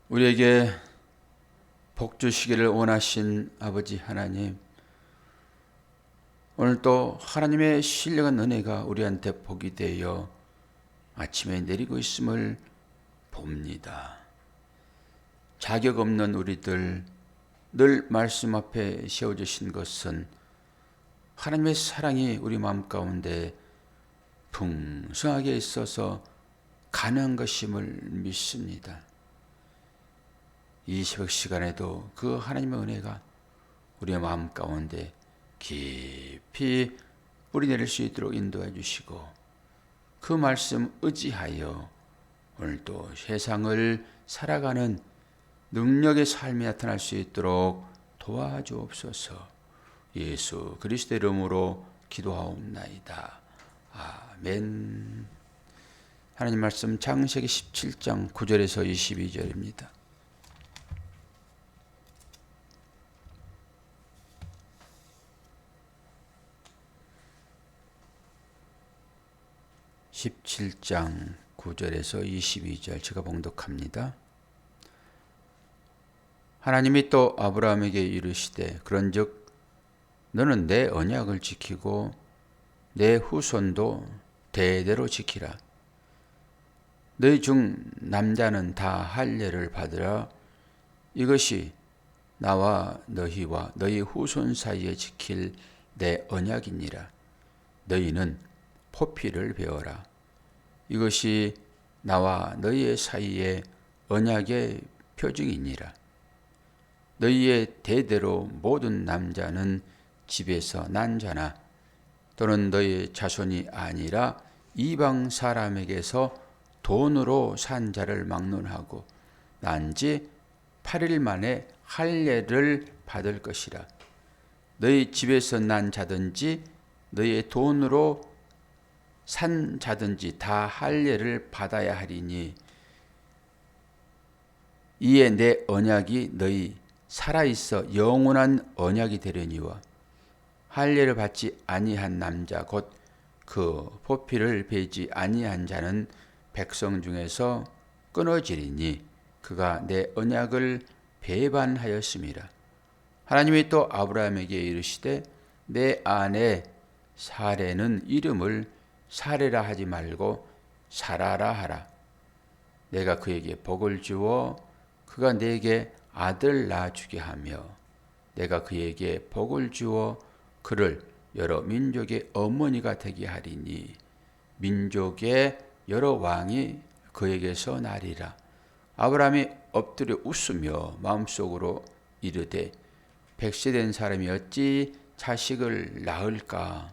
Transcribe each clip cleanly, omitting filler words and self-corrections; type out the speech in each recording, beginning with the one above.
우리에게 복 주시기를 원하신 아버지 하나님, 오늘도 하나님의 신령한 은혜가 우리한테 복이 되어 아침에 내리고 있음을 봅니다. 자격 없는 우리들 늘 말씀 앞에 세워주신 것은 하나님의 사랑이 우리 마음 가운데 풍성하게 있어서 가능한 것임을 믿습니다. 이 새벽 시간에도 그 하나님의 은혜가 우리의 마음 가운데 깊이 뿌리내릴 수 있도록 인도해 주시고, 그 말씀 의지하여 오늘도 세상을 살아가는 능력의 삶이 나타날 수 있도록 도와주옵소서. 예수 그리스도의 이름으로 기도하옵나이다. 아멘. 하나님 말씀 창세기 17장 9절에서 22절입니다. (17장 9절에서 22절) 제가 봉독합니다. 하나님이 또 아브라함에게 이르시되 그런즉 너는 내 언약을 지키고 내 후손도 대대로 지키라. 너희 중 남자는 다 할례를 받으라. 이것이 나와 너희와 너희 후손 사이에 지킬 내 언약이니라. 너희는 포피를 베어라. 이것이 나와 너희의 사이에 언약의 표징이니라. 너희의 대대로 모든 남자는 집에서 난 자나 또는 너희의 자손이 아니라 이방 사람에게서 돈으로 산 자를 막론하고 난 지 8일 만에 할례를 받을 것이라. 너희 집에서 난 자든지 너희의 돈으로 산 자든지 다 할례를 받아야 하리니 이에 내 언약이 너희 살아있어 영원한 언약이 되려니와 할례를 받지 아니한 남자 곧 그 포피를 베지 아니한 자는 백성 중에서 끊어지리니 그가 내 언약을 배반하였음이라. 하나님이 또 아브라함에게 이르시되 내 아내 사레는 이름을 사레라 하지 말고 사라라 하라. 내가 그에게 복을 주어 그가 내게 아들 낳아주게 하며 내가 그에게 복을 주어 그를 여러 민족의 어머니가 되게 하리니 민족의 여러 왕이 그에게서 나리라. 아브라함이 엎드려 웃으며 마음속으로 이르되 100세 된 사람이 어찌 자식을 낳을까?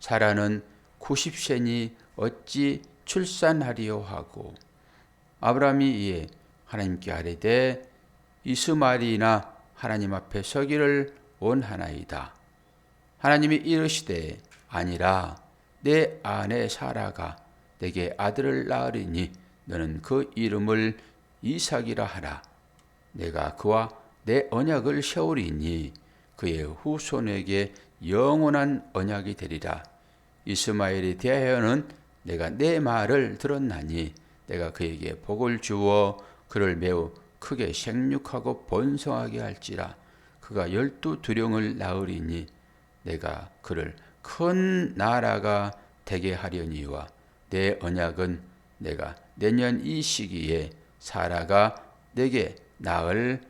사라는 90세니 어찌 출산하리요 하고, 아브라함이 이에 하나님께 아뢰되 이스마엘이나 하나님 앞에 서기를 원하나이다. 하나님이 이르시되 아니라 내 아내 사라가 내게 아들을 낳으리니 너는 그 이름을 이삭이라 하라. 내가 그와 내 언약을 세우리니 그의 후손에게 영원한 언약이 되리라. 이스마엘에 대하여는 내가 내 말을 들었나니 내가 그에게 복을 주어 그를 매우 크게 생육하고 번성하게 할지라. 그가 12두령을 낳으리니 내가 그를 큰 나라가 되게 하려니와 내 언약은 내가 내년 이 시기에 사라가 내게 낳을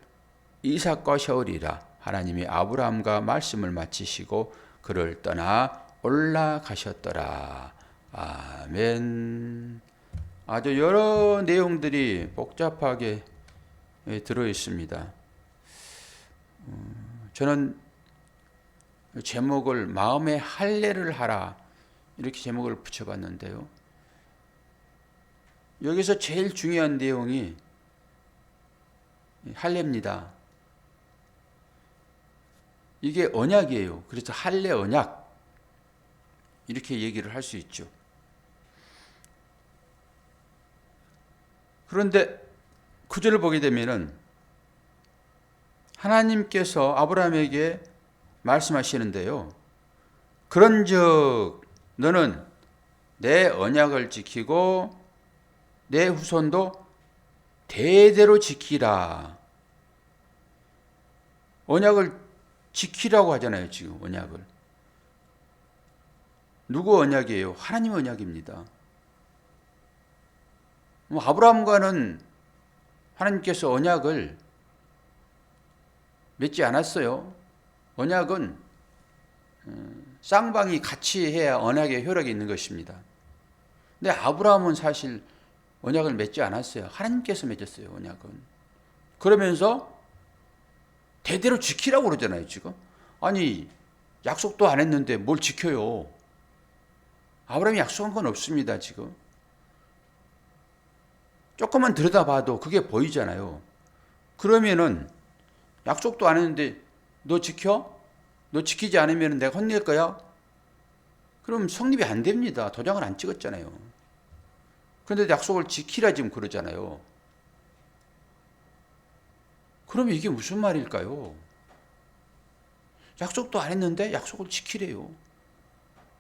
이삭과 세우리라. 하나님이 아브라함과 말씀을 마치시고 그를 떠나 올라가셨더라. 아멘. 아주 여러 내용들이 복잡하게 들어 있습니다. 저는 제목을 마음의 할례를 하라 이렇게 제목을 붙여봤는데요. 여기서 제일 중요한 내용이 할례입니다. 이게 언약이에요. 그래서 할례 언약 이렇게 얘기를 할 수 있죠. 그런데 구절을 보게 되면은 하나님께서 아브라함에게 말씀하시는데요. 그런즉 너는 내 언약을 지키고 내 후손도 대대로 지키라. 언약을 지키라고 하잖아요, 지금 언약을. 누구 언약이에요? 하나님 언약입니다. 아브라함과는 하나님께서 언약을 맺지 않았어요. 언약은 쌍방이 같이 해야 언약의 효력이 있는 것입니다. 근데 아브라함은 사실 언약을 맺지 않았어요. 하나님께서 맺었어요, 언약은. 그러면서 대대로 지키라고 그러잖아요, 지금. 아니, 약속도 안 했는데 뭘 지켜요? 아브라함이 약속한 건 없습니다, 지금. 조금만 들여다봐도 그게 보이잖아요. 그러면은 약속도 안 했는데 너 지켜? 너 지키지 않으면 내가 혼낼 거야? 그럼 성립이 안 됩니다. 도장을 안 찍었잖아요. 그런데 약속을 지키라 지금 그러잖아요. 그러면 이게 무슨 말일까요? 약속도 안 했는데 약속을 지키래요.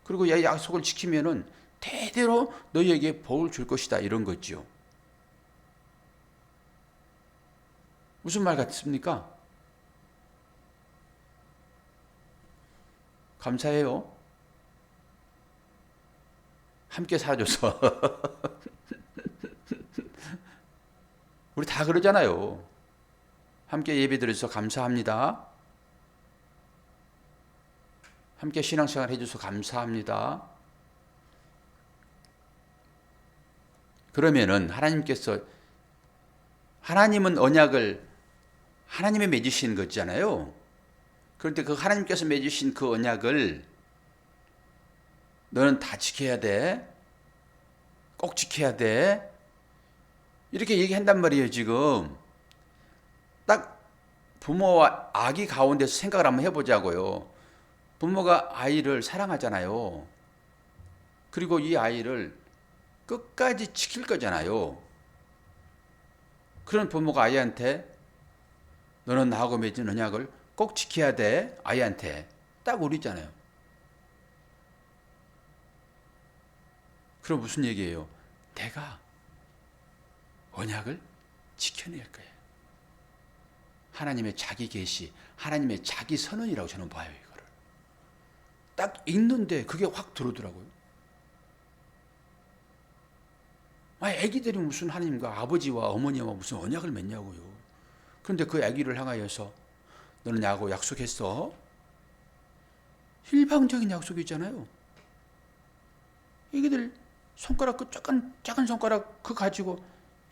그리고 약속을 지키면은 대대로 너희에게 복을 줄 것이다 이런 거죠. 무슨 말 같습니까? 감사해요. 함께 살아줘서. 우리 다 그러잖아요. 함께 예배드려서 감사합니다. 함께 신앙생활 해줘서 감사합니다. 그러면은 하나님은 언약을 하나님이 맺으신 거잖아요. 그런데 그 하나님께서 맺으신 그 언약을 너는 다 지켜야 돼. 꼭 지켜야 돼. 이렇게 얘기한단 말이에요, 지금. 딱 부모와 아기 가운데서 생각을 한번 해보자고요. 부모가 아이를 사랑하잖아요. 그리고 이 아이를 끝까지 지킬 거잖아요. 그런 부모가 아이한테 너는 나하고 맺은 언약을 꼭 지켜야 돼. 아이한테 딱 우리잖아요. 그럼 무슨 얘기예요? 내가 언약을 지켜낼 거예요. 하나님의 자기 계시, 하나님의 자기 선언이라고 저는 봐요, 이거를. 딱 읽는데 그게 확 들어오더라고요. 애기들이 무슨 하나님과 아버지와 어머니와 무슨 언약을 맺냐고요. 그런데 그 아기를 향하여서 너는 나하고 약속했어. 일방적인 약속이잖아요. 애기들 손가락 그 작은 손가락 그 가지고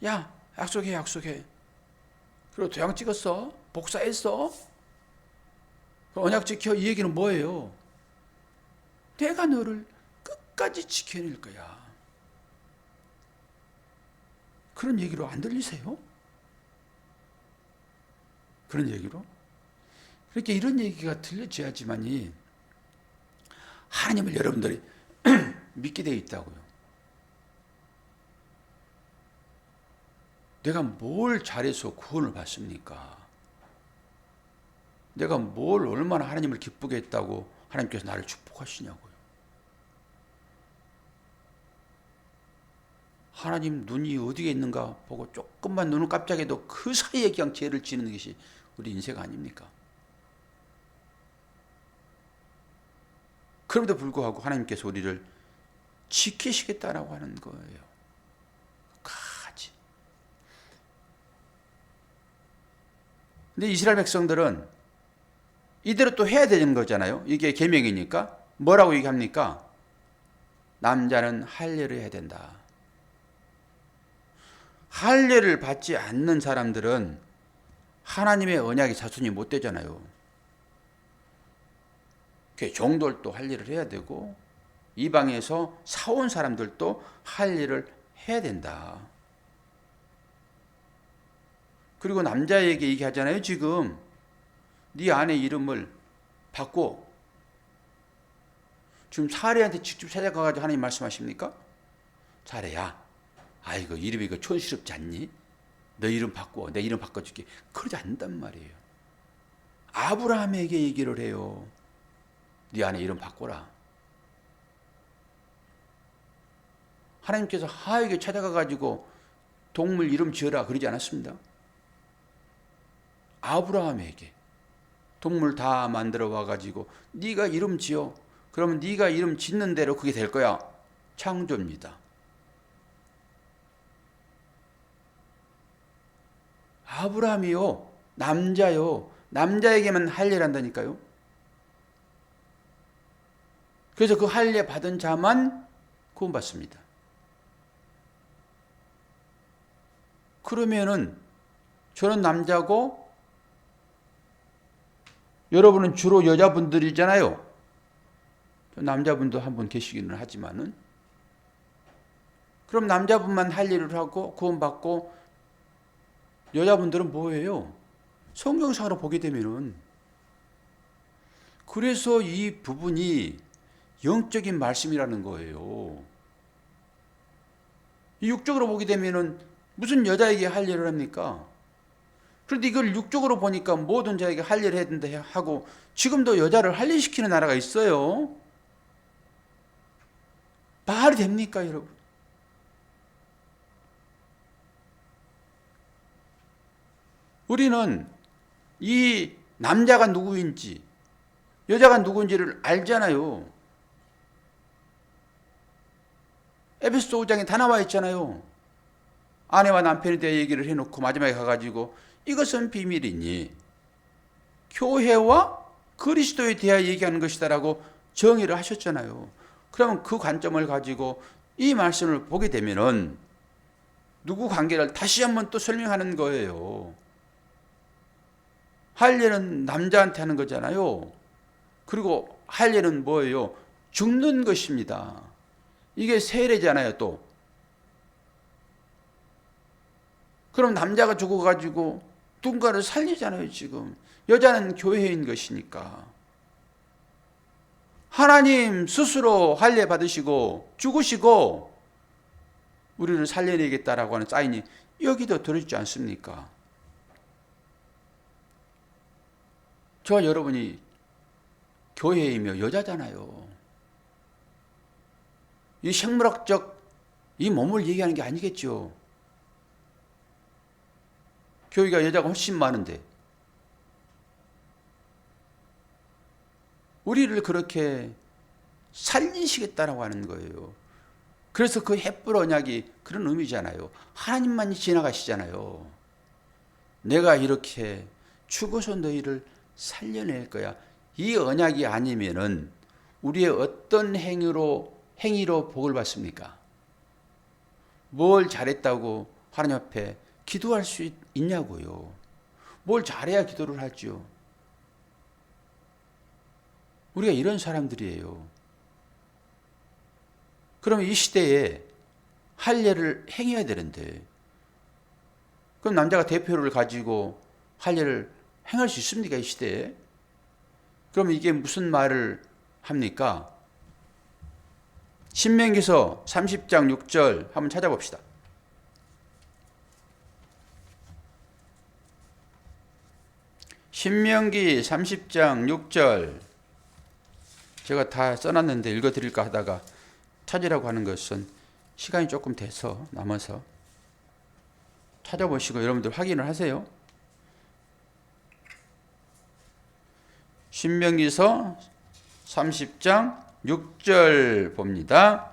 야 약속해. 그리고 도장 찍었어. 복사했어. 언약 지켜. 이 얘기는 뭐예요? 내가 너를 끝까지 지켜낼 거야. 그런 얘기로 안 들리세요? 그런 얘기로? 그렇게 이런 얘기가 들려져야지만이 하나님을 여러분들이 믿게 되어 있다고요. 내가 뭘 잘해서 구원을 받습니까? 내가 뭘 얼마나 하나님을 기쁘게 했다고 하나님께서 나를 축복하시냐고요. 하나님 눈이 어디에 있는가 보고 조금만 눈을 깜짝해도 그 사이에 그냥 죄를 지는 것이 우리 인생 아닙니까? 그럼에도 불구하고 하나님께서 우리를 지키시겠다라고 하는 거예요. 가지. 근데 이스라엘 백성들은 이대로 또 해야 되는 거잖아요. 이게 계명이니까. 뭐라고 얘기합니까? 남자는 할례를 해야 된다. 할례를 받지 않는 사람들은 하나님의 언약의 자손이 못 되잖아요. 종들도 할례를 해야 되고 이방에서 사온 사람들도 할례를 해야 된다. 그리고 남자에게 얘기하잖아요. 지금 네 아내 이름을 바꿔. 지금 사례한테 직접 찾아가가지고 하나님 말씀하십니까? 사례야, 아이고 이름이 촌스럽지 않니? 너 이름 바꿔. 내 이름 바꿔줄게. 그러지 않는단 말이에요. 아브라함에게 얘기를 해요. 네 아내 이름 바꿔라. 하나님께서 하에게 찾아가가지고 동물 이름 지어라 그러지 않았습니다. 아브라함에게 동물 다 만들어 와가지고 네가 이름 지어. 그러면 네가 이름 짓는 대로 그게 될 거야. 창조입니다. 아브라함이요, 남자요, 남자에게만 할례를 한다니까요. 그래서 그 할례 받은 자만 구원받습니다. 그러면은 저는 남자고 여러분은 주로 여자분들이잖아요. 남자분도 한 분 계시기는 하지만은, 그럼 남자분만 할례를 하고 구원받고 여자분들은 뭐예요? 성경상으로 보게 되면은, 그래서 이 부분이 영적인 말씀이라는 거예요. 육적으로 보게 되면은 무슨 여자에게 할례를 합니까? 그런데 이걸 육적으로 보니까 모든 자에게 할례를 해야 된다 하고, 지금도 여자를 할례시키는 나라가 있어요. 말이 됩니까, 여러분? 우리는 이 남자가 누구인지, 여자가 누구인지를 알잖아요. 에베소서 5장에 다 나와 있잖아요. 아내와 남편에 대해 얘기를 해놓고 마지막에 가가지고 이것은 비밀이니 교회와 그리스도에 대하여 얘기하는 것이다라고 정의를 하셨잖아요. 그러면 그 관점을 가지고 이 말씀을 보게 되면은 누구 관계를 다시 한번 또 설명하는 거예요. 할례는 남자한테 하는 거잖아요. 그리고 할례는 뭐예요? 죽는 것입니다. 이게 세례잖아요, 또. 그럼 남자가 죽어가지고 누군가를 살리잖아요, 지금. 여자는 교회인 것이니까. 하나님 스스로 할례 받으시고 죽으시고 우리를 살려내겠다라고 하는 사인이 여기도 들어있지 않습니까? 저와 여러분이 교회이며 여자잖아요. 이 생물학적 이 몸을 얘기하는 게 아니겠죠. 교회가 여자가 훨씬 많은데 우리를 그렇게 살리시겠다라고 하는 거예요. 그래서 그 햇불 언약이 그런 의미잖아요. 하나님만이 지나가시잖아요. 내가 이렇게 죽어서 너희를 살려낼 거야. 이 언약이 아니면은 우리의 어떤 행위로 복을 받습니까? 뭘 잘했다고 하나님 앞에 기도할 수 있냐고요. 뭘 잘해야 기도를 하죠. 우리가 이런 사람들이에요. 그러면 이 시대에 할례를 행해야 되는데, 그럼 남자가 대표를 가지고 할례를 행할 수 있습니까, 이 시대에? 그러면 이게 무슨 말을 합니까? 신명기서 30장 6절 한번 찾아봅시다. 신명기 30장 6절 제가 다 써놨는데 읽어드릴까 하다가 찾으라고 하는 것은 시간이 조금 돼서 남아서 찾아보시고 여러분들 확인을 하세요. 신명기서 30장 6절 봅니다.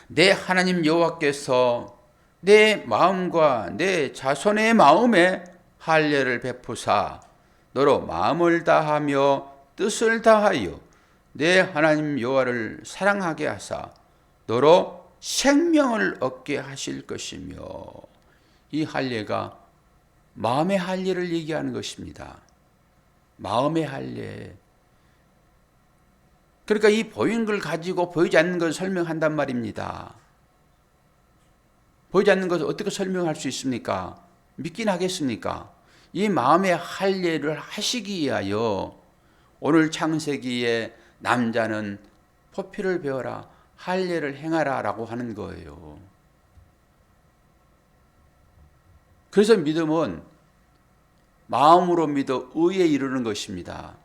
내 하나님 여호와께서 내 마음과 내 자손의 마음에 할례를 베푸사 너로 마음을 다하며 뜻을 다하여 내 하나님 여호와를 사랑하게 하사 너로 생명을 얻게 하실 것이며, 이 할례가 마음의 할례를 얘기하는 것입니다. 마음의 할례. 그러니까 이 보이는 걸 가지고 보이지 않는 것을 설명한단 말입니다. 보이지 않는 것을 어떻게 설명할 수 있습니까? 믿긴 하겠습니까? 이 마음의 할례를 하시기 위하여 오늘 창세기에 남자는 포피를 베어라, 할례를 행하라 라고 하는 거예요. 그래서 믿음은 마음으로 믿어 의에 이르는 것입니다.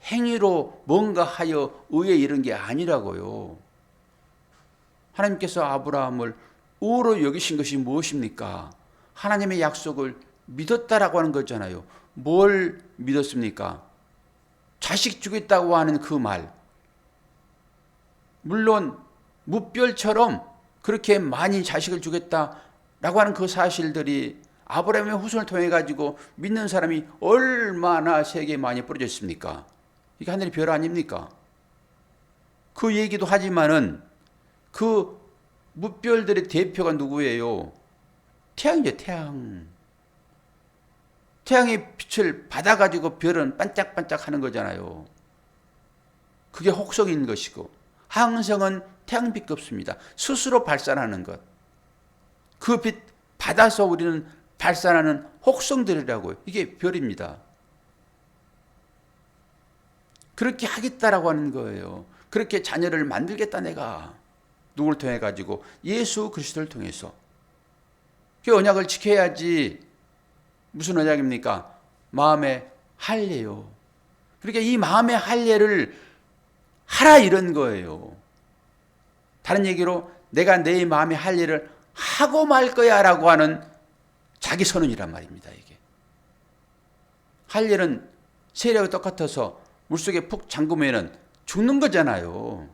행위로 뭔가 하여 의에 이른 게 아니라고요. 하나님께서 아브라함을 우로 여기신 것이 무엇입니까? 하나님의 약속을 믿었다라고 하는 거잖아요. 뭘 믿었습니까? 자식 주겠다고 하는 그 말. 물론 무별처럼 그렇게 많이 자식을 주겠다라고 하는 그 사실들이 아브라함의 후손을 통해 가지고 믿는 사람이 얼마나 세계에 많이 뿌려졌습니까? 이게 하늘의 별 아닙니까? 그 얘기도 하지만은 그 무별들의 대표가 누구예요? 태양이죠, 태양. 태양의 빛을 받아가지고 별은 반짝반짝 하는 거잖아요. 그게 혹성인 것이고, 항성은 태양빛 없습니다. 스스로 발산하는 것. 그 빛 받아서 우리는 발산하는 혹성들이라고요. 이게 별입니다. 그렇게 하겠다라고 하는 거예요. 그렇게 자녀를 만들겠다 내가. 누구를 통해 가지고? 예수 그리스도를 통해서. 그 언약을 지켜야지. 무슨 언약입니까? 마음의 할례요. 그러니까 이 마음의 할례를 하라 이런 거예요. 다른 얘기로 내가 내 마음의 할례를 하고 말 거야라고 하는 자기 선언이란 말입니다. 이게 할례는 세례와 똑같아서 물속에 푹 잠그면은 죽는 거잖아요.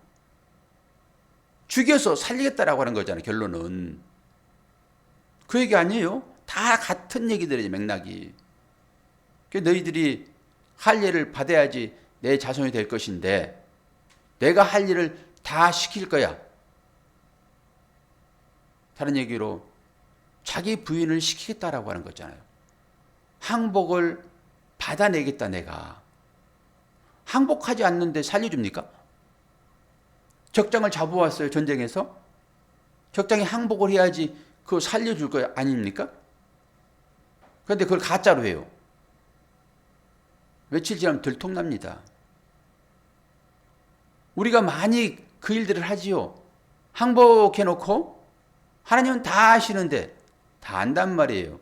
죽여서 살리겠다라고 하는 거잖아요. 결론은 그 얘기 아니에요. 다 같은 얘기들이지 맥락이. 너희들이 할례를 받아야지 내 자손이 될 것인데 내가 할 일을 다 시킬 거야. 다른 얘기로 자기 부인을 시키겠다라고 하는 거잖아요. 항복을 받아내겠다 내가. 항복하지 않는데 살려줍니까? 적장을 잡아왔어요. 전쟁에서. 적장이 항복을 해야지 그거 살려줄 거 아닙니까? 그런데 그걸 가짜로 해요. 며칠 지나면 들통납니다. 우리가 많이 그 일들을 하지요. 항복해놓고 하나님은 다 아시는데 다 안단 말이에요.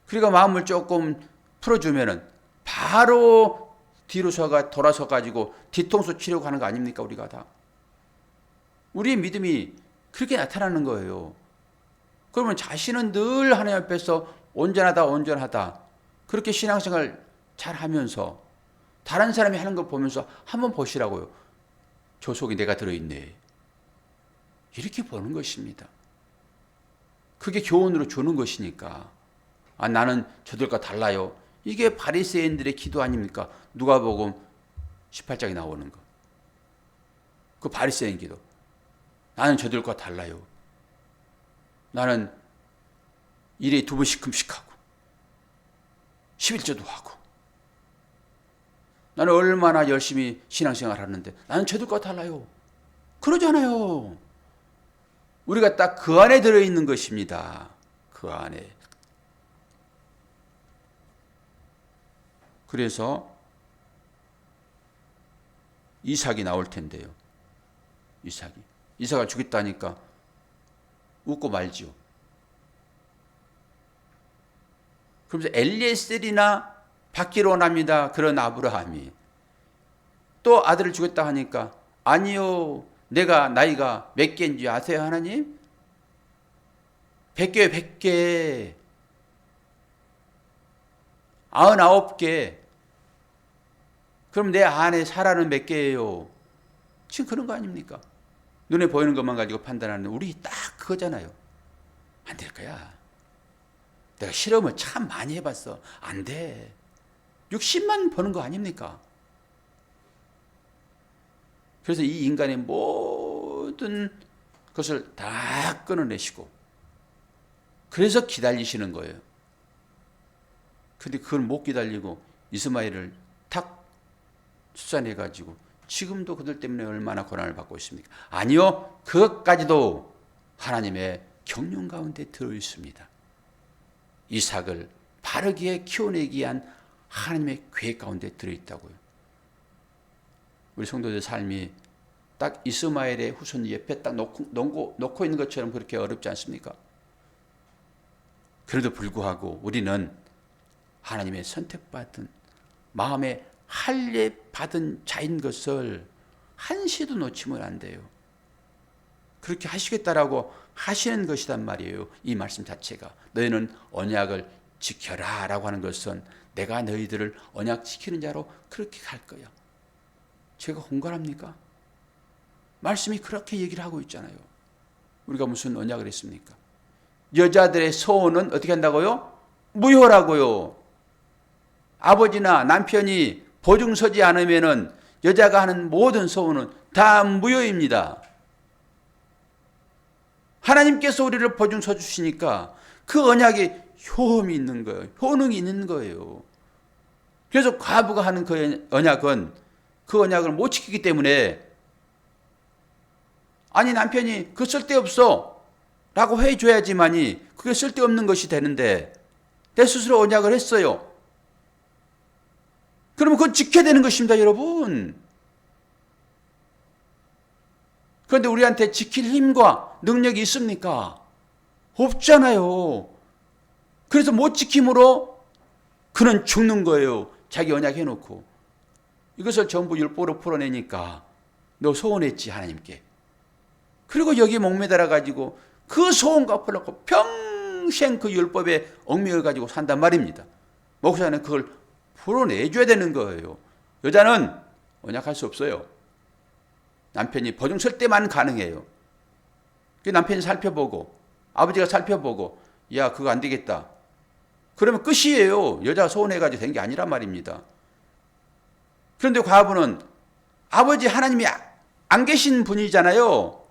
그러니까 마음을 조금 풀어주면은 바로 뒤로 돌아서 가지고 뒤통수 치려고 하는 거 아닙니까? 우리가 다. 우리의 믿음이 그렇게 나타나는 거예요. 그러면 자신은 늘 하나님 앞에서 온전하다 그렇게 신앙생활 잘 하면서 다른 사람이 하는 걸 보면서 한번 보시라고요. 저 속에 내가 들어있네. 이렇게 보는 것입니다. 그게 교훈으로 주는 것이니까. 아, 나는 저들과 달라요. 이게 바리새인들의 기도 아닙니까? 누가복음 18장에 나오는 거. 그 바리새인 기도. 나는 저들과 달라요. 나는 일에 2번씩 하고 11조도 하고 나는 얼마나 열심히 신앙생활 하는데 나는 저들과 달라요. 그러잖아요. 우리가 딱 그 안에 들어있는 것입니다. 그 안에. 그래서 이삭이 나올 텐데요. 이삭을 주겠다니까 웃고 말지요. 그러면서 엘리에셀이나 받기로 원합니다. 그런 아브라함이 또 아들을 주겠다 하니까 아니요. 내가 나이가 몇 개인지 아세요, 하나님? 100개요, 100개. 99개. 그럼 내 안에 사라는 몇 개예요? 지금 그런 거 아닙니까? 눈에 보이는 것만 가지고 판단하는 우리 딱 그거잖아요. 안 될 거야. 내가 실험을 참 많이 해봤어. 안 돼. 60만 버는 거 아닙니까? 그래서 이 인간의 모든 것을 다 끊어내시고 그래서 기다리시는 거예요. 근데 그걸 못 기다리고 이스마엘을 탁 출산해가지고 지금도 그들 때문에 얼마나 고난을 받고 있습니까? 아니요. 그것까지도 하나님의 경륜 가운데 들어있습니다. 이삭을 바르게 키워내기 위한 하나님의 계획 가운데 들어있다고요. 우리 성도들 삶이 딱 이스마엘의 후손 옆에 딱 놓고 있는 것처럼 그렇게 어렵지 않습니까? 그래도 불구하고 우리는 하나님의 선택받은 마음에 할례 받은 자인 것을 한시도 놓치면 안 돼요. 그렇게 하시겠다라고 하시는 것이란 말이에요. 이 말씀 자체가. 너희는 언약을 지켜라 라고 하는 것은 내가 너희들을 언약 지키는 자로 그렇게 갈 거야. 제가 공갈합니까? 말씀이 그렇게 얘기를 하고 있잖아요. 우리가 무슨 언약을 했습니까? 여자들의 소원은 어떻게 한다고요? 무효라고요. 아버지나 남편이 보증 서지 않으면은 여자가 하는 모든 소원은 다 무효입니다. 하나님께서 우리를 보증 서 주시니까 그 언약에 효험이 있는 거예요. 효능이 있는 거예요. 그래서 과부가 하는 그 언약은 그 언약을 못 지키기 때문에 아니 남편이 그 쓸데없어 라고 해줘야지만이 그게 쓸데없는 것이 되는데 내 스스로 언약을 했어요. 그러면 그건 지켜야 되는 것입니다, 여러분. 그런데 우리한테 지킬 힘과 능력이 있습니까? 없잖아요. 그래서 못 지킴으로 그는 죽는 거예요. 자기 언약 해놓고. 이것을 전부 율법으로 풀어내니까 너 소원했지 하나님께. 그리고 여기 목매달아 가지고 그 소원 갚으려고 평생 그 율법에 얽매여 가지고 산단 말입니다. 목사는 그걸 풀어내줘야 되는 거예요. 여자는 언약할 수 없어요. 남편이 보증 쓸 때만 가능해요. 남편이 살펴보고 아버지가 살펴보고 야 그거 안 되겠다. 그러면 끝이에요. 여자가 소원해가지고 된 게 아니란 말입니다. 그런데 과부는 아버지 하나님이 안 계신 분이잖아요.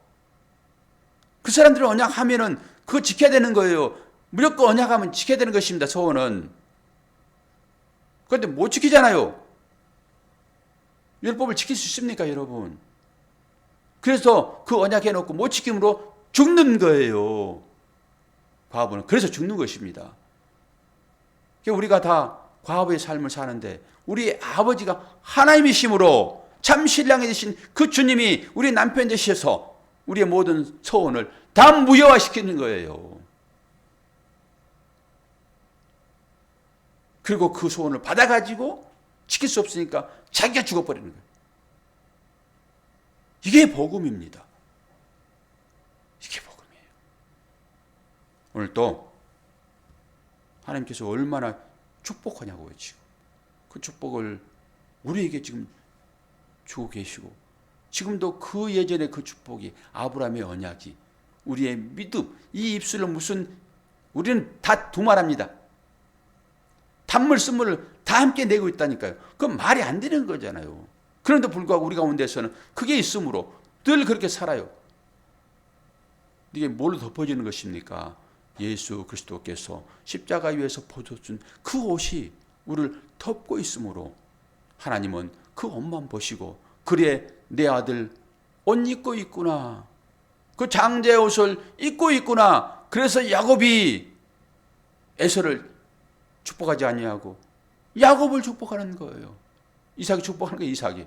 그 사람들은 언약하면은 그거 지켜야 되는 거예요. 무조건 언약하면 지켜야 되는 것입니다. 소원은. 그런데 못 지키잖아요. 율법을 지킬 수 있습니까, 여러분? 그래서 그 언약해놓고 못 지킴으로 죽는 거예요. 과부는. 그래서 죽는 것입니다. 우리가 다 과부의 삶을 사는데 우리 아버지가 하나님이심으로 참 신랑이 되신 그 주님이 우리 남편 되셔서 우리의 모든 소원을 다 무효화시키는 거예요. 그리고 그 소원을 받아가지고 지킬 수 없으니까 자기가 죽어버리는 거예요. 이게 복음입니다. 이게 복음이에요. 오늘 또 하나님께서 얼마나 축복하냐고요, 지금. 그 축복을 우리에게 지금 주고 계시고 지금도 그 예전의 그 축복이 아브라함의 언약이 우리의 믿음, 이 입술로 무슨 우리는 다 두말합니다. 단물 쓴물을 다 함께 내고 있다니까요. 그건 말이 안 되는 거잖아요. 그런데 불구하고 우리 가운데서는 그게 있으므로 늘 그렇게 살아요. 이게 뭘로 덮어지는 것입니까? 예수 그리스도께서 십자가 위에서 벗어준 그 옷이 우리를 덮고 있으므로 하나님은 그 옷만 보시고 그래 내 아들 옷 입고 있구나. 그 장자의 옷을 입고 있구나. 그래서 야곱이 에서를 축복하지 아니하고 야곱을 축복하는 거예요. 이삭이 축복하는 거예요. 이삭이.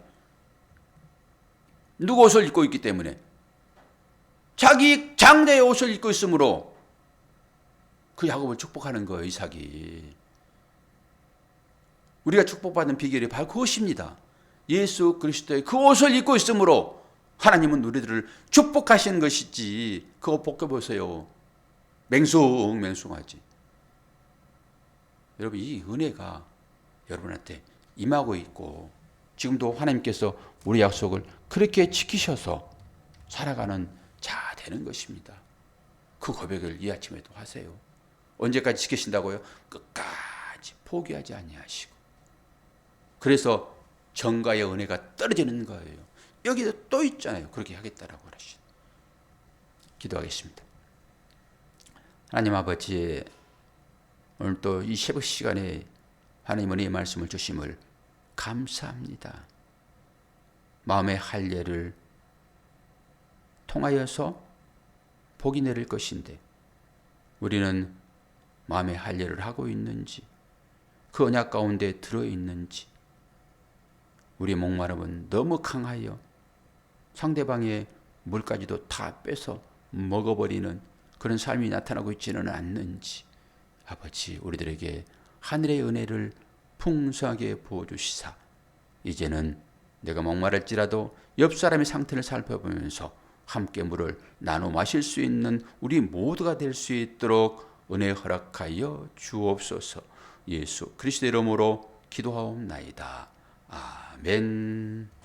누구 옷을 입고 있기 때문에 자기 장자의 옷을 입고 있으므로 그 야곱을 축복하는 거예요. 이삭이. 우리가 축복받는 비결이 바로 그것입니다. 예수 그리스도의 그 옷을 입고 있으므로 하나님은 우리들을 축복하시는 것이지. 그거 벗겨보세요. 맹숭맹숭하지. 여러분 이 은혜가 여러분한테 임하고 있고 지금도 하나님께서 우리 약속을 그렇게 지키셔서 살아가는 자 되는 것입니다. 그 고백을 이 아침에도 하세요. 언제까지 지키신다고요? 끝까지 포기하지 아니하시고. 그래서 정가의 은혜가 떨어지는 거예요. 여기도 또 있잖아요. 그렇게 하겠다라고 하시. 기도하겠습니다. 하나님 아버지, 오늘 또 이 새벽 시간에 하나님 은혜의 말씀을 주심을 감사합니다. 마음의 할례를 통하여서 복이 내릴 것인데 우리는 마음의 할례를 하고 있는지 그 언약 가운데 들어있는지 우리의 목마름은 너무 강하여 상대방의 물까지도 다 뺏어 먹어버리는 그런 삶이 나타나고 있지는 않는지 아버지 우리들에게 하늘의 은혜를 풍성하게 부어주시사 이제는 내가 목마를지라도 옆 사람의 상태를 살펴보면서 함께 물을 나눠 마실 수 있는 우리 모두가 될 수 있도록 은혜 허락하여 주옵소서. 예수 그리스도 이름으로 기도하옵나이다. 아멘.